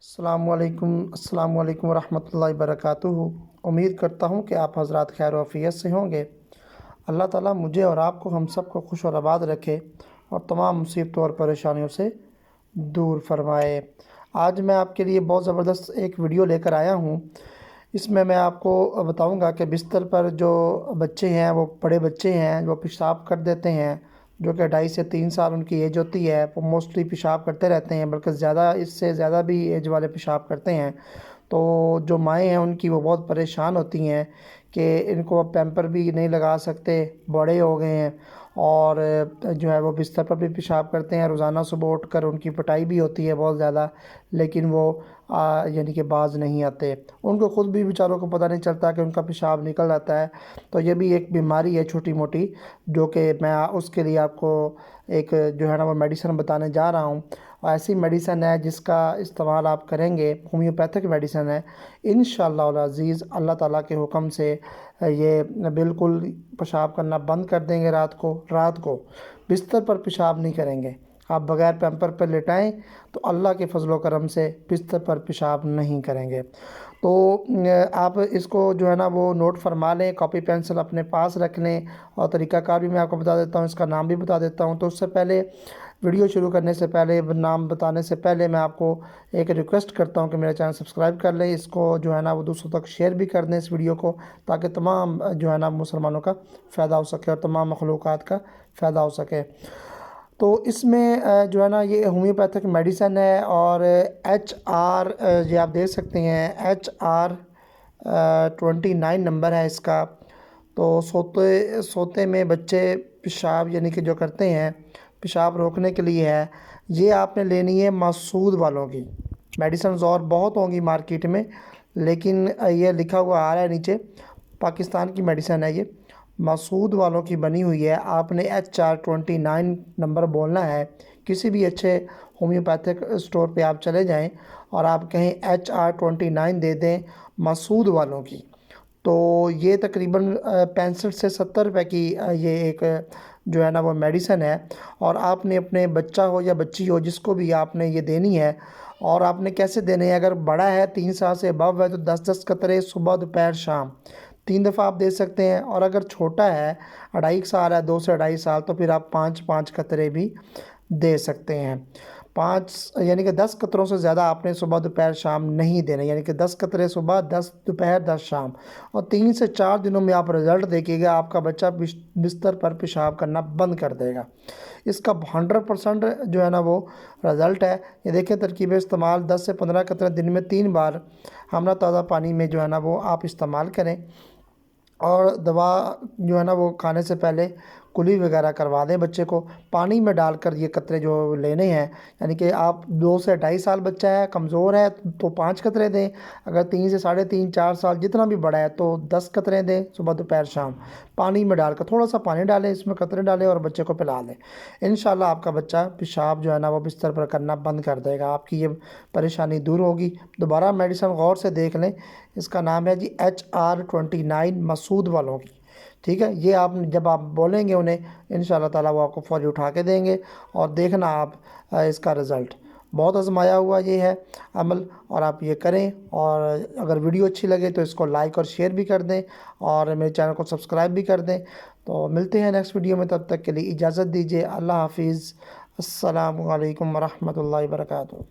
السلام علیکم ورحمۃ اللہ وبرکاتہ۔ امید کرتا ہوں کہ آپ حضرات خیر و عافیت سے ہوں گے۔ اللہ تعالیٰ مجھے اور آپ کو ہم سب کو خوش اور آباد رکھے اور تمام مصیبتوں اور پریشانیوں سے دور فرمائے۔ آج میں آپ کے لیے بہت زبردست ایک ویڈیو لے کر آیا ہوں۔ اس میں آپ کو بتاؤں گا کہ بستر پر جو بچے ہیں، وہ بڑے بچے ہیں جو پیشاب کر دیتے ہیں، جو کہ 2.5 سے 3 سال ان کی ایج ہوتی ہے، وہ موسٹلی پیشاب کرتے رہتے ہیں، بلکہ اس سے زیادہ بھی ایج والے پیشاب کرتے ہیں۔ تو جو مائیں ہیں ان کی وہ بہت پریشان ہوتی ہیں کہ ان کو پیمپر بھی نہیں لگا سکتے، بڑے ہو گئے ہیں، اور جو ہے وہ بستر پر بھی پیشاب کرتے ہیں۔ روزانہ صبح اٹھ کر ان کی پٹائی بھی ہوتی ہے بہت زیادہ، لیکن وہ یعنی کہ باز نہیں آتے۔ ان کو خود بھی بیچاروں کو پتہ نہیں چلتا کہ ان کا پیشاب نکل جاتا ہے۔ تو یہ بھی ایک بیماری ہے چھوٹی موٹی، جو کہ میں اس کے لیے آپ کو ایک جو ہے نا وہ میڈیسن بتانے جا رہا ہوں۔ ایسی میڈیسن ہے جس کا استعمال آپ کریں گے، ہومیوپیتھک میڈیسن ہے، انشاءاللہ العزیز اللہ تعالیٰ کے حکم سے یہ بالکل پیشاب کرنا بند کر دیں گے۔ رات کو بستر پر پیشاب نہیں کریں گے۔ آپ بغیر پیمپر پر لٹائیں تو اللہ کے فضل و کرم سے بستر پر پیشاب نہیں کریں گے۔ تو آپ اس کو جو ہے نا وہ نوٹ فرما لیں، کاپی پینسل اپنے پاس رکھ لیں، اور طریقہ کار بھی میں آپ کو بتا دیتا ہوں، اس کا نام بھی بتا دیتا ہوں۔ تو اس سے پہلے ویڈیو شروع کرنے سے پہلے، نام بتانے سے پہلے، میں آپ کو ایک ریکویسٹ کرتا ہوں کہ میرا چینل سبسکرائب کر لیں، اس کو جو ہے نا وہ دوسروں تک شیئر بھی کر دیں اس ویڈیو کو، تاکہ تمام جو ہے نا مسلمانوں کا فائدہ ہو سکے اور تمام مخلوقات کا فائدہ ہو سکے۔ تو اس میں جو ہے نا یہ ہومیوپیتھک میڈیسن ہے، اور HR یہ آپ دیکھ سکتے ہیں، HR 29 نمبر ہے اس کا۔ تو سوتے میں بچے پیشاب یعنی کہ جو کرتے ہیں، پیشاب روکنے کے لیے ہے۔ یہ آپ نے لینی ہے مسعود والوں کی۔ میڈیسنز اور بہت ہوں گی مارکیٹ میں، لیکن یہ لکھا ہوا آ رہا ہے نیچے، پاکستان کی میڈیسن ہے، یہ مسعود والوں کی بنی ہوئی ہے۔ آپ نے HR 29 نمبر بولنا ہے۔ کسی بھی اچھے ہومیوپیتھک اسٹور پہ آپ چلے جائیں اور آپ کہیں HR 29 دے دیں مسعود والوں کی، تو یہ تقریباً 65 سے 70 روپے کی یہ ایک جو ہے نا وہ میڈیسن ہے۔ اور آپ نے اپنے بچہ ہو یا بچی ہو، جس کو بھی آپ نے یہ دینی ہے، اور آپ نے کیسے دینے ہیں؟ اگر بڑا ہے 3 سال سے ابو ہے تو 10 قطرے صبح دوپہر شام 3 دفعہ آپ دے سکتے ہیں، اور اگر چھوٹا ہے 2.5 سال ہے، 2 سے 2.5 سال، تو پھر آپ 5 قطرے بھی دے سکتے ہیں۔ 5 یعنی کہ 10 قطروں سے زیادہ آپ نے صبح دوپہر شام نہیں دینے، یعنی کہ 10 قطرے صبح، 10 دوپہر، 10 شام، اور 3 سے 4 دنوں میں آپ رزلٹ دیکھیے گا، آپ کا بچہ بستر پر پیشاب کرنا بند کر دے گا۔ اس کا 100% جو ہے نا وہ رزلٹ ہے۔ یہ دیکھیں ترکیب استعمال: 10 سے 15 قطرے دن میں 3 بار ہمہ تازہ پانی میں جو ہے نا وہ آپ استعمال کریں، اور دوا جو ہے نا وہ کھانے سے پہلے کلی وغیرہ کروا دیں بچے کو۔ پانی میں ڈال کر یہ قطرے جو لینے ہیں، یعنی کہ آپ 2 سے 2.5 سال بچہ ہے، کمزور ہے، تو 5 قطرے دیں۔ اگر 3 سے 3.5 4 سال جتنا بھی بڑا ہے تو 10 قطرے دیں صبح دوپہر شام، پانی میں ڈال کر۔ تھوڑا سا پانی ڈالیں، اس میں قطرے ڈالیں اور بچے کو پلا دیں۔ انشاءاللہ آپ کا بچہ پیشاب جو ہے نا وہ بستر پر کرنا بند کر دے گا، آپ کی یہ پریشانی دور ہوگی۔ دوبارہ میڈیسن غور سے دیکھ لیں، اس کا نام ہے جی HR 29 مسعود والوں کی، ٹھیک ہے؟ یہ آپ جب آپ بولیں گے انہیں، انشاءاللہ تعالیٰ وہ آپ کو فوری اٹھا کے دیں گے، اور دیکھنا آپ اس کا رزلٹ۔ بہت آزمایا ہوا یہ ہے عمل، اور آپ یہ کریں۔ اور اگر ویڈیو اچھی لگے تو اس کو لائک اور شیئر بھی کر دیں، اور میرے چینل کو سبسکرائب بھی کر دیں۔ تو ملتے ہیں نیکسٹ ویڈیو میں، تب تک کے لیے اجازت دیجیے۔ اللہ حافظ۔ السلام علیکم ورحمۃ اللہ وبرکاتہ۔